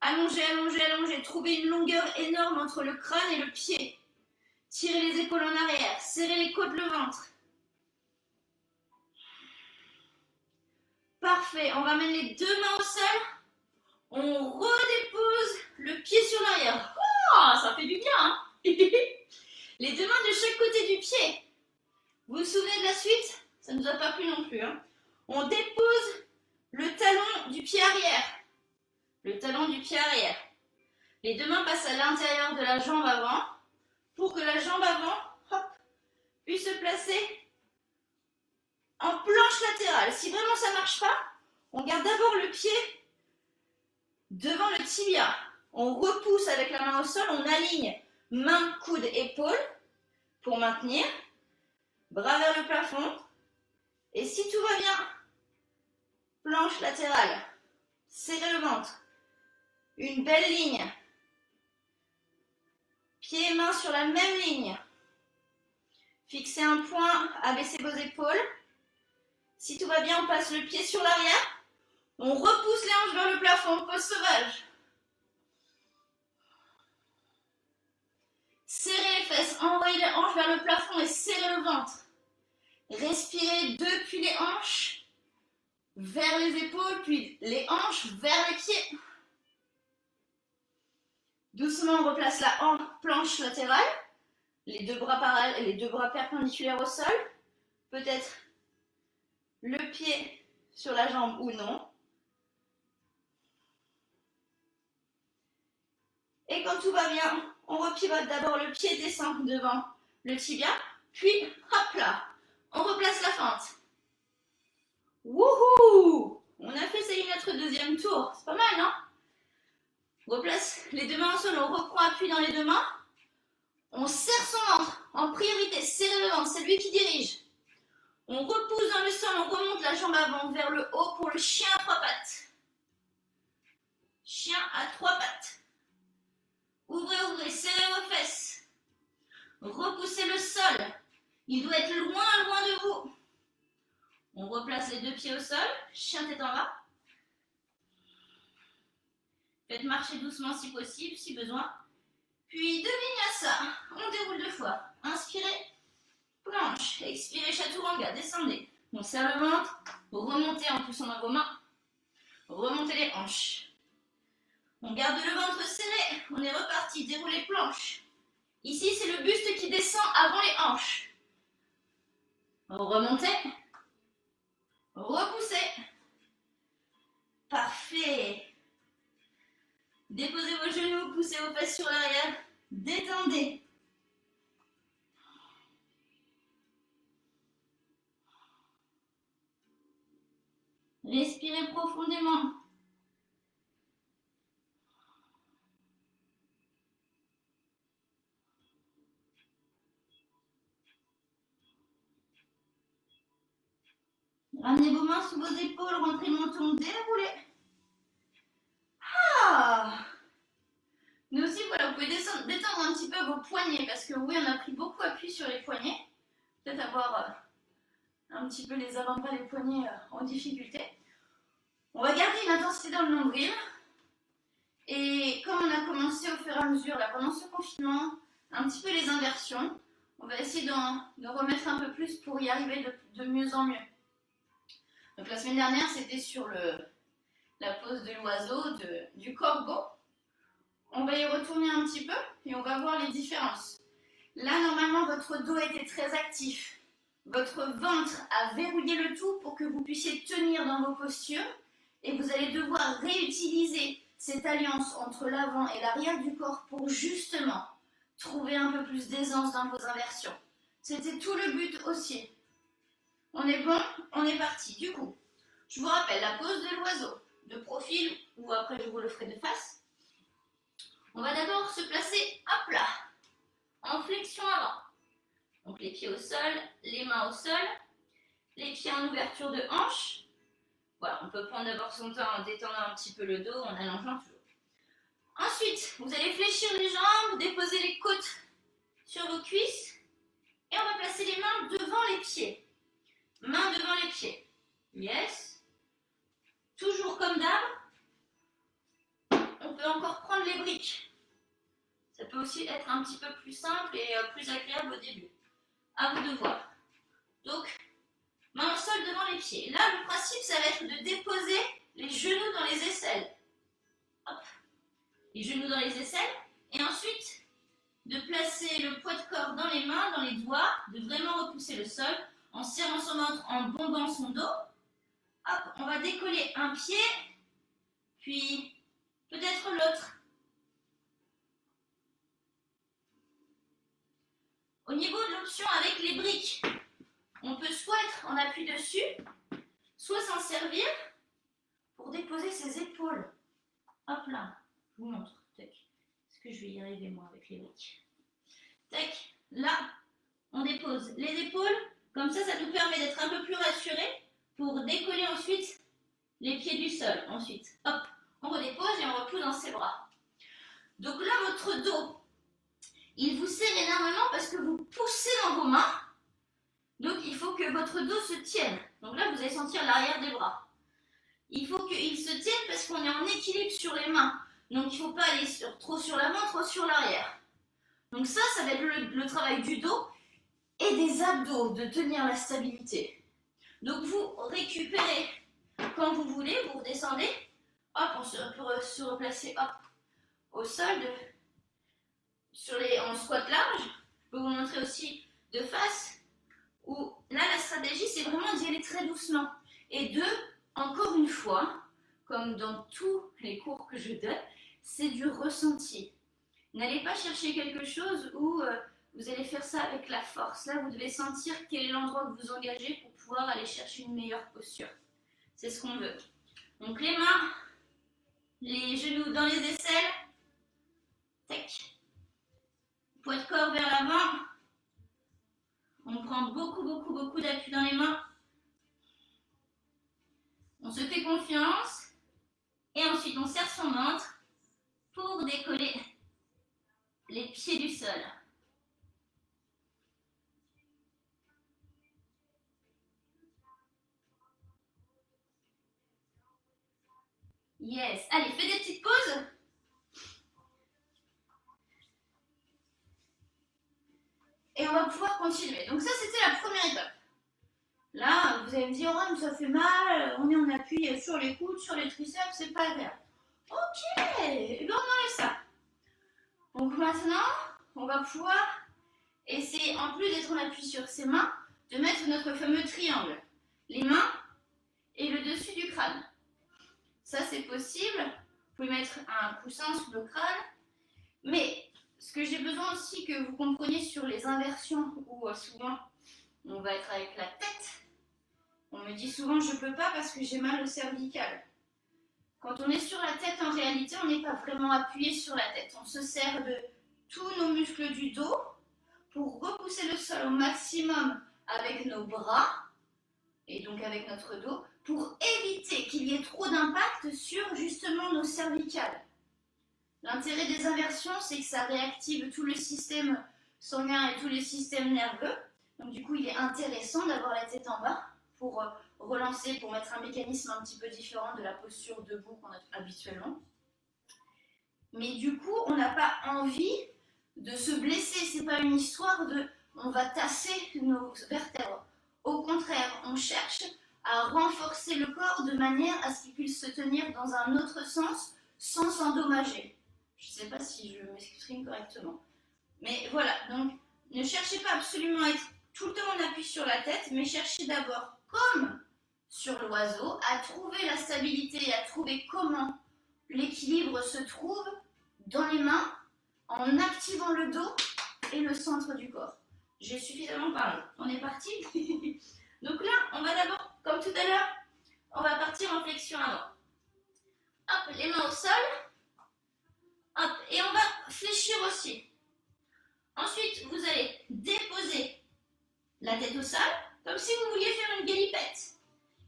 Allongez, allongez, allongez. Trouvez une longueur énorme entre le crâne et le pied. Tirez les épaules en arrière. Serrez les côtes, le ventre. Parfait. On ramène les deux mains au sol. On redépose le pied sur l'arrière. Oh, ça fait du bien, hein. Les deux mains de chaque côté du pied. Vous vous souvenez de la suite? Ça ne nous a pas plu non plus, hein. On dépose le talon du pied arrière. Le talon du pied arrière. Les deux mains passent à l'intérieur de la jambe avant pour que la jambe avant, hop, puisse se placer en planche latérale. Si vraiment ça ne marche pas, on garde d'abord le pied devant le tibia. On repousse avec la main au sol, on aligne main, coude, épaule pour maintenir. Bras vers le plafond. Et si tout va bien, planche latérale. Serrez le ventre. Une belle ligne. Pieds et mains sur la même ligne. Fixez un point, abaissez vos épaules. Si tout va bien, on passe le pied sur l'arrière. On repousse les hanches vers le plafond, pose sauvage. Serrez les fesses, envoyez les hanches vers le plafond et serrez le ventre. Respirez depuis les hanches vers les épaules, puis les hanches vers les pieds. Doucement, on replace la planche latérale, les deux bras perpendiculaires au sol, peut-être le pied sur la jambe ou non. Et quand tout va bien, on repivote d'abord, le pied descend devant le tibia, puis hop là, on replace la fente. Wouhou! On a fait, ça y est, notre deuxième tour. C'est pas mal, non? On replace les deux mains au sol, on reprend appui dans les deux mains. On serre son ventre. En priorité, serrez le ventre, c'est lui qui dirige. On repousse dans le sol, on remonte la jambe avant vers le haut pour le chien à trois pattes. Chien à trois pattes. Ouvrez, ouvrez, serrez vos fesses. Repoussez le sol. Il doit être loin, loin de vous. On replace les deux pieds au sol, chien tête en bas. Faites marcher doucement si possible, si besoin. Puis demi-vinyasa. On déroule deux fois. Inspirez, planche. Expirez, chaturanga. Descendez. On serre le ventre. Remontez en poussant dans vos mains. Remontez les hanches. On garde le ventre serré. On est reparti. Déroulez planche. Ici, c'est le buste qui descend avant les hanches. Remontez. Repoussez. Parfait. Déposez vos genoux, poussez vos fesses sur l'arrière. Détendez. Respirez profondément. Ramenez vos mains sous vos épaules, rentrez le menton, déroulez. Ah! Mais aussi, voilà, vous pouvez détendre un petit peu vos poignets, parce que oui, on a pris beaucoup appui sur les poignets. Peut-être avoir un petit peu les avant-bras, les poignets en difficulté. On va garder une intensité dans le nombril. Et comme on a commencé au fur et à mesure, là, pendant ce confinement, un petit peu les inversions, on va essayer de remettre un peu plus pour y arriver de mieux en mieux. Donc la semaine dernière, c'était sur la pose de l'oiseau, du corbeau. On va y retourner un petit peu et on va voir les différences. Là, normalement, votre dos était très actif. Votre ventre a verrouillé le tout pour que vous puissiez tenir dans vos postures. Et vous allez devoir réutiliser cette alliance entre l'avant et l'arrière du corps pour justement trouver un peu plus d'aisance dans vos inversions. C'était tout le but aussi. On est bon? On est parti. Du coup, je vous rappelle la pose de l'oiseau, de profil, ou après je vous le ferai de face. On va d'abord se placer à plat, en flexion avant. Donc les pieds au sol, les mains au sol, les pieds en ouverture de hanche. Voilà, on peut prendre d'abord son temps en détendant un petit peu le dos, en allongeant toujours. Ensuite, vous allez fléchir les jambes, déposer les côtes sur vos cuisses et on va placer les mains devant les pieds. Mains devant les pieds. Yes. Toujours comme d'hab. On peut encore prendre les briques. Ça peut aussi être un petit peu plus simple et plus agréable au début. À vous de voir. Donc, main au sol devant les pieds. Là, le principe, ça va être de déposer les genoux dans les aisselles. Hop. Les genoux dans les aisselles. Et ensuite, de placer le poids de corps dans les mains, dans les doigts, de vraiment repousser le sol en serrant son ventre, en bombant son dos. Hop, on va décoller un pied, puis peut-être l'autre. Au niveau de l'option avec les briques, on peut soit être en appui dessus, soit s'en servir pour déposer ses épaules. Hop là, je vous montre. Est-ce que je vais y arriver moi avec les briques? Tac, là, on dépose les épaules. Comme ça nous permet d'être un peu plus rassurés pour décoller ensuite les pieds du sol. Ensuite, hop, on redépose et on repousse dans ses bras. Donc là, votre dos, il vous serre énormément parce que vous poussez dans vos mains. Donc il faut que votre dos se tienne. Donc là, vous allez sentir l'arrière des bras. Il faut qu'il se tienne parce qu'on est en équilibre sur les mains. Donc il ne faut pas aller trop sur l'avant, trop sur l'arrière. Donc ça va être le travail du dos et des abdos, de tenir la stabilité. Donc vous récupérez quand vous voulez, vous redescendez. Hop, on peut se replacer hop, au sol, en squat large. Je peux vous montrer aussi de face. Où là, la stratégie, c'est vraiment d'y aller très doucement. Et encore une fois, comme dans tous les cours que je donne, c'est du ressenti. N'allez pas chercher quelque chose où vous allez faire ça avec la force. Là, vous devez sentir quel est l'endroit que vous engagez pour pouvoir aller chercher une meilleure posture. C'est ce qu'on veut. Donc les mains, les genoux dans les aisselles. Tac. Poids de corps vers l'avant. On prend beaucoup d'appui dans les mains. On se fait confiance. Et ensuite, on serre son ventre pour décoller les pieds du sol. Yes. Allez, fais des petites pauses. Et on va pouvoir continuer. Donc ça, c'était la première étape. Là, vous allez me dire, oh, ça fait mal, on est en appui sur les coudes, sur les triceps, c'est pas agréable. Ok, et bien on enlève ça. Donc maintenant, on va pouvoir essayer, en plus d'être en appui sur ses mains, de mettre notre fameux triangle. Les mains et le dessus du crâne. Ça, c'est possible. Vous pouvez mettre un coussin sous le crâne. Mais ce que j'ai besoin aussi que vous compreniez sur les inversions, où souvent on va être avec la tête. On me dit souvent, je ne peux pas parce que j'ai mal au cervical. Quand on est sur la tête, en réalité, on n'est pas vraiment appuyé sur la tête. On se sert de tous nos muscles du dos pour repousser le sol au maximum avec nos bras et donc avec notre dos pour éviter qu'il y ait trop d'impact sur justement nos cervicales. L'intérêt des inversions, c'est que ça réactive tout le système sanguin et tout le système nerveux. Donc du coup, il est intéressant d'avoir la tête en bas pour relancer, pour mettre un mécanisme un petit peu différent de la posture debout qu'on a habituellement. Mais du coup, on n'a pas envie de se blesser. C'est pas une histoire de on va tasser nos vertèbres. Au contraire, on cherche à renforcer le corps de manière à ce qu'il puisse se tenir dans un autre sens sans s'endommager. Je ne sais pas si je m'exprime correctement. Mais voilà, donc ne cherchez pas absolument à être tout le temps en appui sur la tête, mais cherchez d'abord, comme sur l'oiseau, à trouver la stabilité et à trouver comment l'équilibre se trouve dans les mains en activant le dos et le centre du corps. J'ai suffisamment parlé. On est parti. Donc là, on va d'abord, comme tout à l'heure, on va partir en flexion avant. Hop, les mains au sol. Hop, et on va fléchir aussi. Ensuite, vous allez déposer la tête au sol, comme si vous vouliez faire une galipette.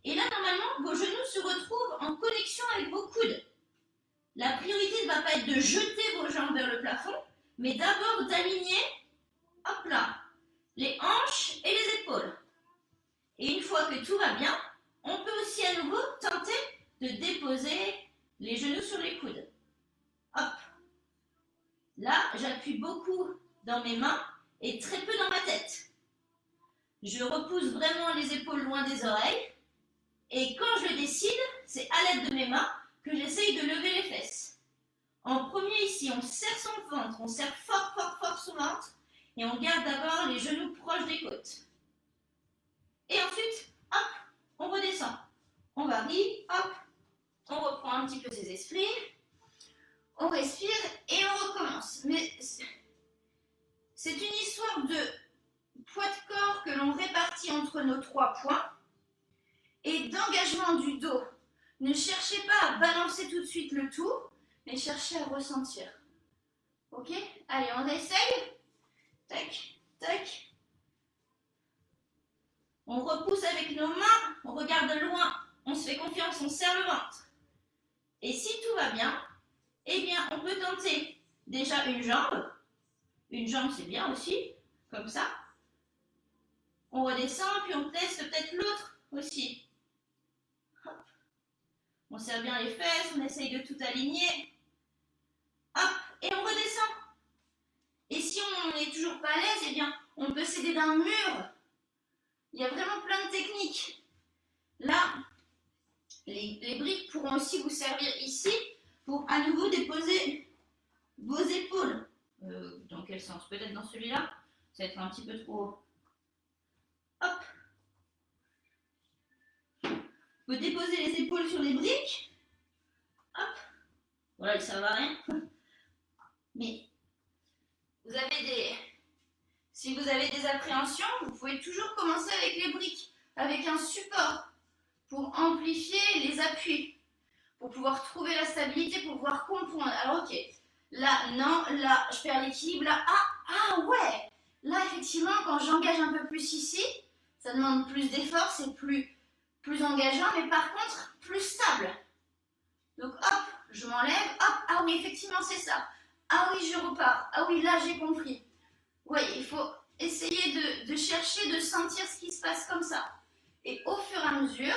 Et là, normalement, vos genoux se retrouvent en connexion avec vos coudes. La priorité ne va pas être de jeter vos jambes vers le plafond, mais d'abord d'aligner, hop là, les hanches et les épaules. Et une fois que tout va bien, on peut aussi à nouveau tenter de déposer les genoux sur les coudes. Hop. Là, j'appuie beaucoup dans mes mains et très peu dans ma tête. Je repousse vraiment les épaules loin des oreilles. Et quand je le décide, c'est à l'aide de mes mains que j'essaye de lever les fesses. En premier ici, on serre son ventre, on serre fort, fort, fort son ventre. Et on garde d'abord les genoux proches des côtes. Et ensuite, hop, on redescend. On varie, hop, on reprend un petit peu ses esprits. On respire et on recommence. Mais c'est une histoire de poids de corps que l'on répartit entre nos 3 points et d'engagement du dos. Ne cherchez pas à balancer tout de suite le tout, mais cherchez à ressentir. Ok? Allez, on essaye. Tac, tac. On repousse avec nos mains, on regarde de loin, on se fait confiance, on serre le ventre. Et si tout va bien, eh bien, on peut tenter déjà une jambe. Une jambe, c'est bien aussi, comme ça. On redescend, puis on teste peut-être l'autre aussi. Hop. On serre bien les fesses, on essaye de tout aligner. Hop, et on redescend. Et si on n'est toujours pas à l'aise, eh bien, on peut s'aider d'un mur. Il y a vraiment plein de techniques. Là, les briques pourront aussi vous servir ici pour à nouveau déposer vos épaules. Dans quel sens? Peut-être dans celui-là. Ça va être un petit peu trop haut. Hop. Vous déposez les épaules sur les briques. Hop. Voilà, ça ne servent à rien. Mais si vous avez des appréhensions, vous pouvez toujours commencer avec les briques, avec un support pour amplifier les appuis, pour pouvoir trouver la stabilité, pour pouvoir comprendre. Alors ok, là non, là je perds l'équilibre, là ah ouais, là effectivement quand j'engage un peu plus ici, ça demande plus d'effort, c'est plus engageant, mais par contre plus stable. Donc hop, je m'enlève, hop, ah oui effectivement c'est ça. Ah oui, je repars. Ah oui, là, j'ai compris. Oui, il faut essayer de chercher, de sentir ce qui se passe comme ça. Et au fur et à mesure,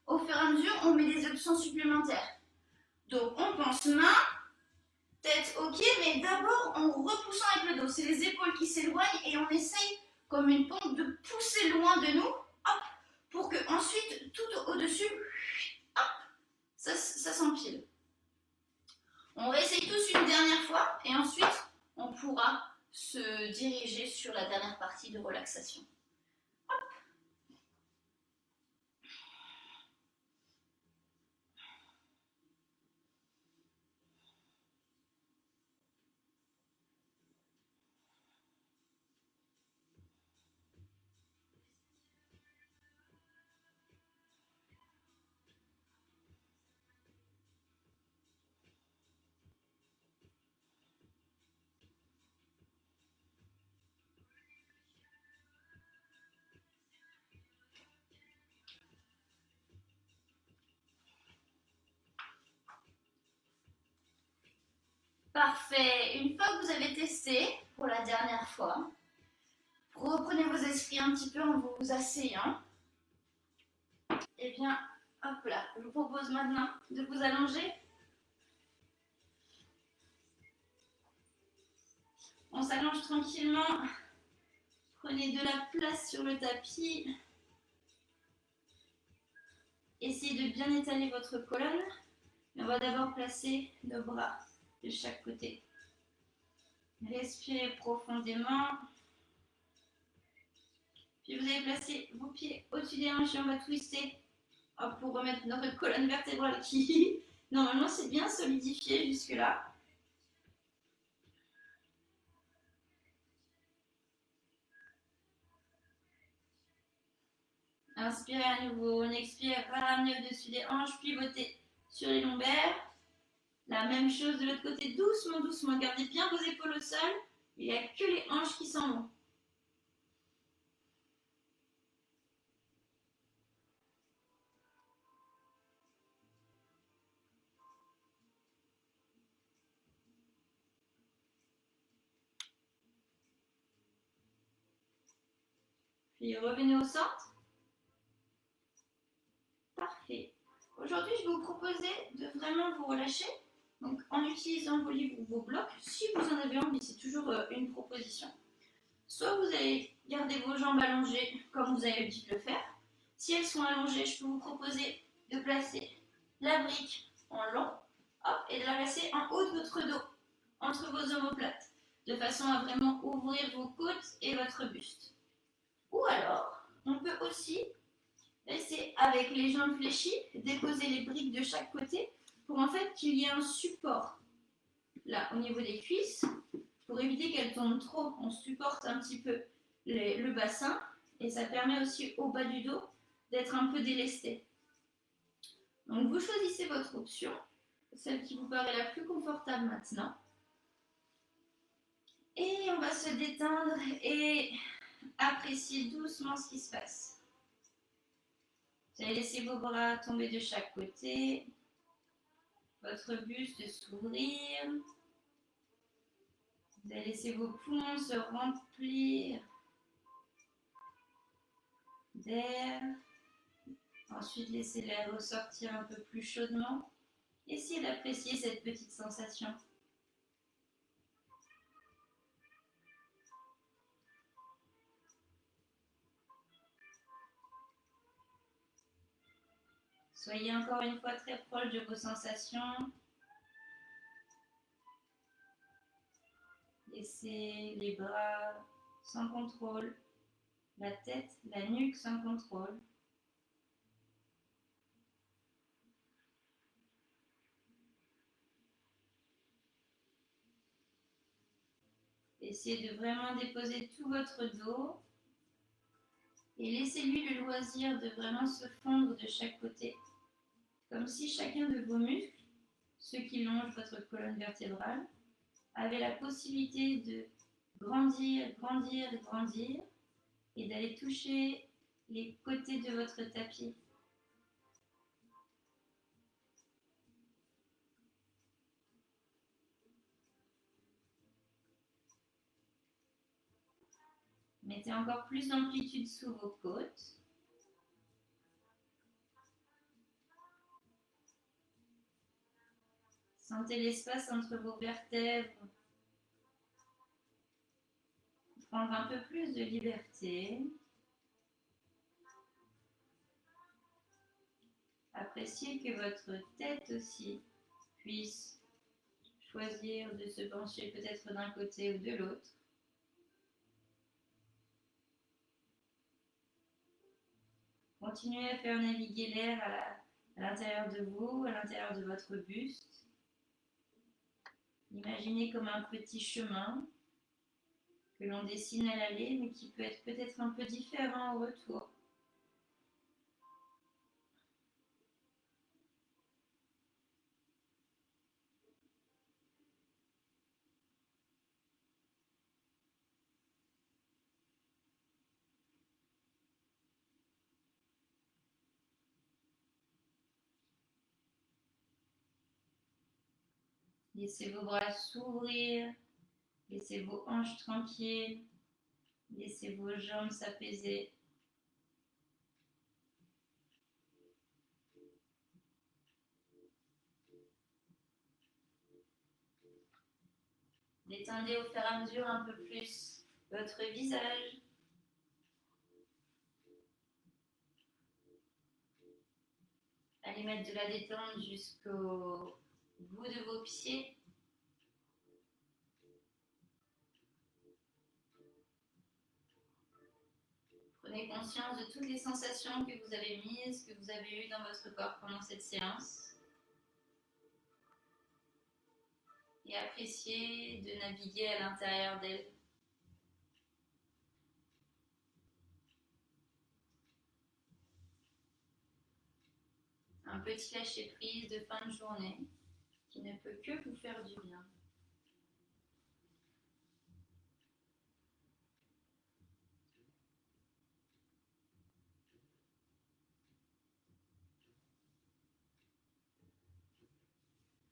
on met des options supplémentaires. Donc, on pense main, tête, ok, mais d'abord, en repoussant avec le dos. C'est les épaules qui s'éloignent et on essaye, comme une pompe, de pousser loin de nous, hop, pour que ensuite, tout au-dessus, hop, ça s'empile. On réessaye tous une dernière fois et ensuite on pourra se diriger sur la dernière partie de relaxation. Hop. Parfait. Une fois que vous avez testé pour la dernière fois, reprenez vos esprits un petit peu en vous asseyant. Et bien, hop là, je vous propose maintenant de vous allonger. On s'allonge tranquillement. Prenez de la place sur le tapis. Essayez de bien étaler votre colonne. On va d'abord placer nos bras de chaque côté. Respirez profondément. Puis vous allez placer vos pieds au-dessus des hanches et on va twister pour remettre notre colonne vertébrale qui, normalement, s'est bien solidifiée jusque-là. Inspirez à nouveau, on expire, ramenez au-dessus des hanches, pivotez sur les lombaires. La même chose de l'autre côté, doucement, doucement. Gardez bien vos épaules au sol. Il n'y a que les hanches qui s'en vont. Puis revenez au centre. Parfait. Aujourd'hui, je vais vous proposer de vraiment vous relâcher. Donc, en utilisant vos livres ou vos blocs, si vous en avez envie, c'est toujours une proposition. Soit vous allez garder vos jambes allongées comme vous avez l'habitude de le faire. Si elles sont allongées, je peux vous proposer de placer la brique en long, hop, et de la placer en haut de votre dos, entre vos omoplates, de façon à vraiment ouvrir vos côtes et votre buste. Ou alors, on peut aussi rester avec les jambes fléchies, déposer les briques de chaque côté pour en fait qu'il y ait un support là au niveau des cuisses pour éviter qu'elles tombent trop. On supporte un petit peu le bassin et ça permet aussi au bas du dos d'être un peu délesté. Donc vous choisissez votre option, celle qui vous paraît la plus confortable maintenant. Et on va se détendre et apprécier doucement ce qui se passe. Vous allez laisser vos bras tomber de chaque côté, votre buste s'ouvrir. Vous allez laisser vos poumons se remplir d'air. Ensuite, laissez l'air ressortir un peu plus chaudement. Essayez d'apprécier cette petite sensation. Soyez encore une fois très proche de vos sensations. Laissez les bras sans contrôle, la tête, la nuque sans contrôle. Essayez de vraiment déposer tout votre dos et laissez-lui le loisir de vraiment se fondre de chaque côté, comme si chacun de vos muscles, ceux qui longent votre colonne vertébrale, avait la possibilité de grandir, grandir, grandir et d'aller toucher les côtés de votre tapis. Mettez encore plus d'amplitude sous vos côtes. Sentez l'espace entre vos vertèbres. Prendre un peu plus de liberté. Appréciez que votre tête aussi puisse choisir de se pencher peut-être d'un côté ou de l'autre. Continuez à faire naviguer l'air à l'intérieur de vous, à l'intérieur de votre buste. Imaginez comme un petit chemin que l'on dessine à l'aller, mais qui peut être peut-être un peu différent au retour. Laissez vos bras s'ouvrir, laissez vos hanches tranquilles, laissez vos jambes s'apaiser. Détendez au fur et à mesure un peu plus votre visage. Allez mettre de la détente jusqu'au bout de vos pieds. Prenez conscience de toutes les sensations que vous avez mises, que vous avez eues dans votre corps pendant cette séance. Et appréciez de naviguer à l'intérieur d'elle. Un petit lâcher-prise de fin de journée qui ne peut que vous faire du bien.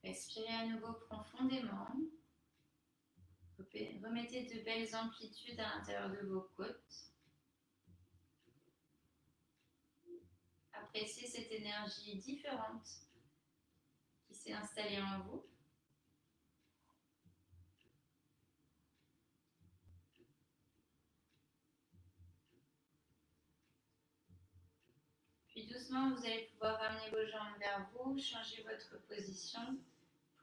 Respirez à nouveau profondément. Remettez de belles amplitudes à l'intérieur de vos côtes. Appréciez cette énergie différente qui s'est installée en vous. Puis doucement, vous allez pouvoir ramener vos jambes vers vous, changer votre position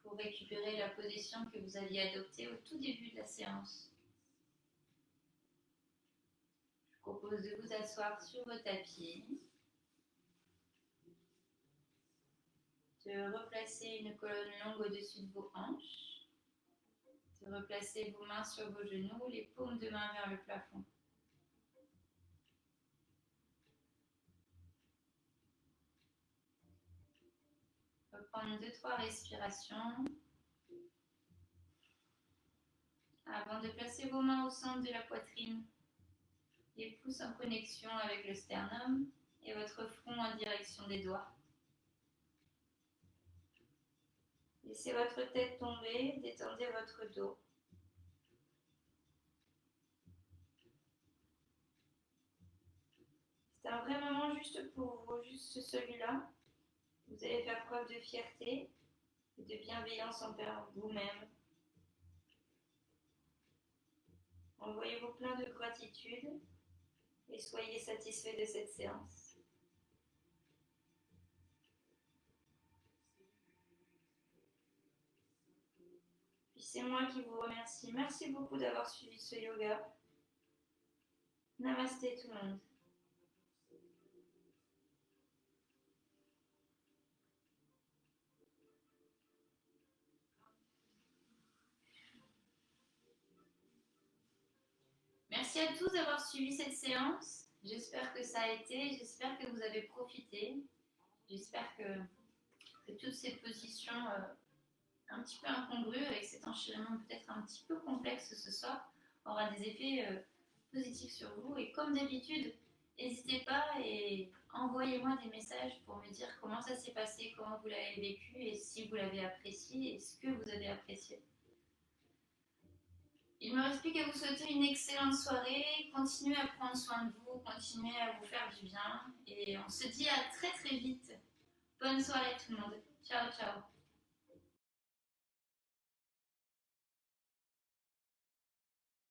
pour récupérer la position que vous aviez adoptée au tout début de la séance. Je vous propose de vous asseoir sur vos tapis, de replacer une colonne longue au-dessus de vos hanches, de replacer vos mains sur vos genoux, les paumes de main vers le plafond. Reprendre 2-3 respirations avant de placer vos mains au centre de la poitrine, les pouces en connexion avec le sternum et votre front en direction des doigts. Laissez votre tête tomber, détendez votre dos. C'est un vrai moment juste pour vous, juste celui-là. Vous allez faire preuve de fierté et de bienveillance envers vous-même. Envoyez-vous plein de gratitude et soyez satisfait de cette séance. Puis c'est moi qui vous remercie. Merci beaucoup d'avoir suivi ce yoga. Namasté tout le monde. Merci à tous d'avoir suivi cette séance. J'espère que ça a été, j'espère que vous avez profité. J'espère que toutes ces positions un petit peu incongrues avec cet enchaînement peut-être un petit peu complexe ce soir aura des effets positifs sur vous. Et comme d'habitude, n'hésitez pas et envoyez-moi des messages pour me dire comment ça s'est passé, comment vous l'avez vécu et si vous l'avez apprécié et ce que vous avez apprécié. Il ne me reste plus qu'à vous souhaiter une excellente soirée. Continuez à prendre soin de vous, continuez à vous faire du bien. Et on se dit à très très vite. Bonne soirée tout le monde. Ciao, ciao.